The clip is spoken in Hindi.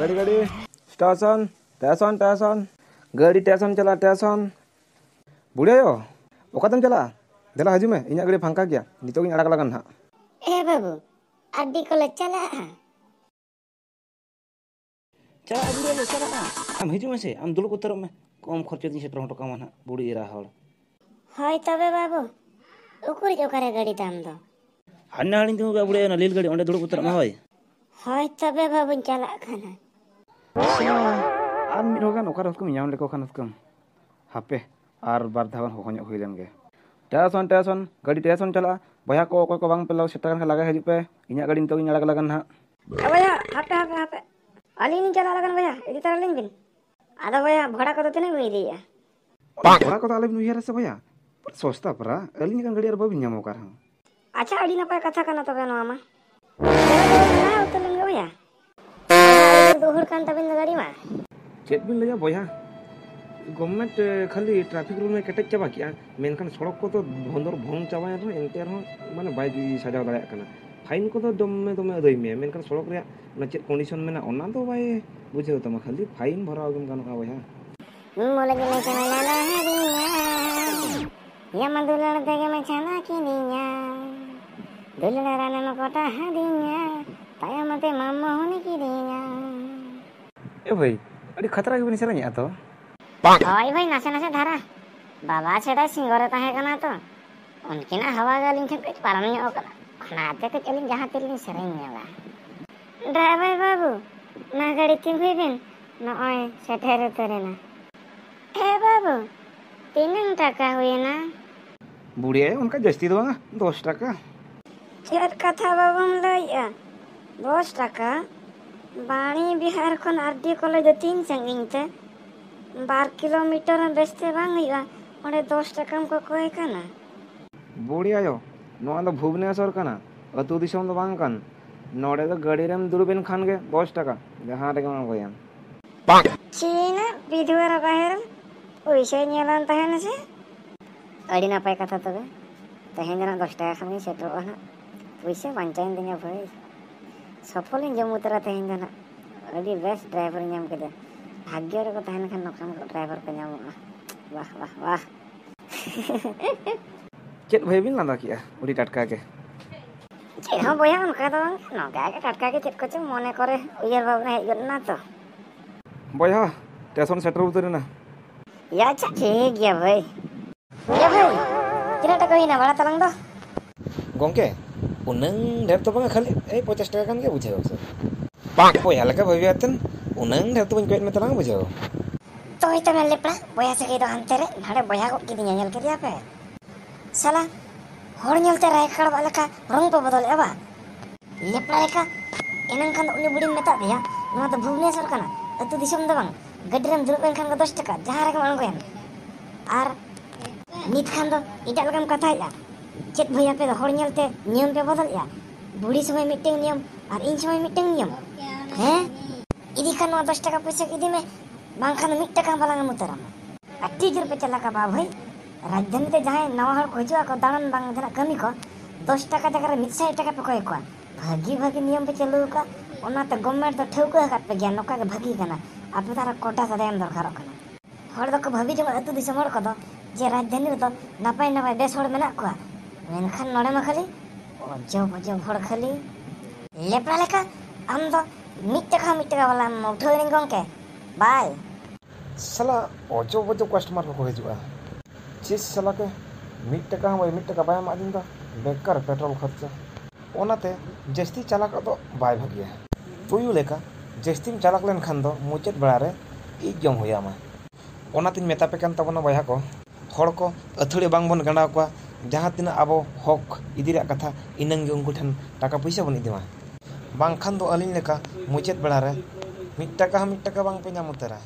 गाड़ी गाड़ी स्टेशन स्टेशन स्टेशन गाड़ी स्टेशन चला स्टेशन बुढ़िया यो ओकातम चला देला हजू में इना गाड़ी फांका गया नितो गिन अड़क लगन ना ए बाबू अड्डी को चला चला बुढ़िया ले चला आम हजू में से आम दुलुक उतर में कम खर्च दिन सेटर हटो कामन बुढ़ी एरा हड़ होय तबे बाबू उकुरी ओकारे गाड़ी दाम दो हन्ना हणी दु बुढ़िया ना लील गाड़ी ओंडे दुलुक उतर में होय तबे बाबू चला खाना आर मिड होगान ओकार हुकम याम लेको खान हुकम हापे आर बार धावन होखोन हुई लेन गे स्टेशन स्टेशन गाड़ी स्टेशन चला भैया को ओको बांग पेलो सेटर kan लगा हजू पे इना गाड़ी नितो गिन अड़क लगन ना भैया हापे हापे हापे अलीनी चला लगन भैया इदी तरह लेन बिन आदा भैया भाड़ा को तने हुई दिया भाड़ा को आले नुहिया से भैया पर सस्ता परा अलीनी kan गाड़ी आर बाबी ᱧᱟᱢ ओकार अच्छा अड़ी नपाय कथा कना तबे नो आमा ना उतर लेन भैया दोहर कान तबिन गाड़ी मा चेत बिन लया भैया गवर्नमेंट खाली ट्रैफिक रूल में कटेज चाबा किया मेनखान सड़क को तो भोंदर भोंग चाबाय रहो एंते रहो माने बाय सजाव दाड़ा कना फाइन को तो दमे दमे अदय मे मेनखान सड़क रे ना चेत कंडीशन में ना ओना तो बाय बुझे तमा खाली फाइन भराव गम गानो भैया मोले के चला ना हरिया या मंदुलण देगे में छाना किनिया दुलण राना न कोटा हदिया ताया मते मामा होने की दिया ए भाई अड़ी खतरा के बनी सराया तो ओय भाई नासे नासे धारा बाबा छेड़ा सिंगरे ताहे कना तो उनकिना हवा गालिन थे कुछ पारम नहीं ओकना खानाते के चलिन जहां तिलिन सरेन नेला ड्राइवर बाबू ना गाड़ी तिन हुई बिन ना ओय सेठेर उतरेना ए बाबू 3 टका हुई ना बुढ़िया उनका जस्ती दो 10 टका चेर कथा बाबू लइया 10 टका बाणी बिहार खन आरडी कॉलेज 3 संगिंग ते 12 किलोमीटर में बेचते बांग हुआ ओंडे 10 टका को कोय कना बुढ़िया यो नोआ दो भुवनेश्वर कना अतु दिसम दो बांग कन नोडे तो गाड़ी रेम दुरुबिन खान गे 10 टका जहां रे मा भैया चीना विधुरा बाहर ओइसे नेलान तहन से अड़ी ना पाए कथा तबे तहन जना 10 टका खानी सेटो ना ओइसे पंचायन दिना भाई सफल जम्मू तरह तहन जना अड़ी बेस्ट ड्राइवर नाम के भाग्य रे को तहन खान नखान को ड्राइवर को नाम वाह वाह वाह चेत भाई बिन लांदा किया उडी टटका के चेत हां भैया उनका तो नगा के टटका के चेत को मने करे उयर बाबू हे गना तो भैया स्टेशन सेटर उतरे ना या अच्छा ठीक गया भाई या भाई किना टका हिना भाड़ा तलंग दो गोंके उनंग ढेर तो बंग खाली ए 50 टका कान के बुझाओ सर पाक भैया लगा भाई आतन उनंग ढेर तो बंग पेट में तलंग बुझाओ तो इतना में लेपड़ा भैया से कही दो अंते रे भाड़े भैया को की दिया के दिया पे साला होड़ नेलते राय खड़ वाला का रंग पे बदल एबा लेपड़ा लेका एनन खान उनी बुड़ी मेता दिया नो तो भुवनेश्वर कना अतु दिसम दो बंग गड्डरम दुरुबेन खान को 10 टका जहां रे मांगो यान आर नित खान दो इटा लगम कथा या चेत भैया पे होड़ नेलते नियम पे बदल या बुढ़ी समय मीटिंग नियम और इन समय मीटिंग नियम हैं इदी खान 10 टका पैसा इदी में बांग खान 1 टका वाला मुतरम अट्टी जोर पे चला का बा भाई राजधानी ते जहां नवा हर खोजुआ को दानन बांग जना कमी को 10 टका जगह 100 टका पे कोई को भागी भागी नियम पे चलू का ओना तो गवर्नमेंट तो ठेउका का पे ज्ञान नका के भागी कना आपे तारा कोटा से देम दरकार कना हर दक भाभी जो अतु दिसम हर को दो जे राजधानी रे तो नापाय नापाय बेस हर मेना को मेनखान नडे मा खाली अजब हर खाली लेपड़ा लेका हम तो 1 टका वाला उठोलिन गंके बाय साला अजब कस्टमर को हिजुआ चीज साला के 1 टका हम 1 टका बाय मा दिन दा बेकार पेट्रोल खर्चा ओनाते जस्ती चालक तो बाय भागिया तुयु लेका जस्ती चालक लेन खान दो मुचेत बड़ा रे ई जम होया मा ओनातिन मेता पे कान तबना बया को हड़ को अथड़ी बांग बन गंडा को जहां तिना अब हक इदी रे कथा इनंग उनको ठन टाका पैसा बन इदिमा बांग खान दो अलिन लेका मुचेत बड़ा रे 1 टका बांग पे नाम उतरा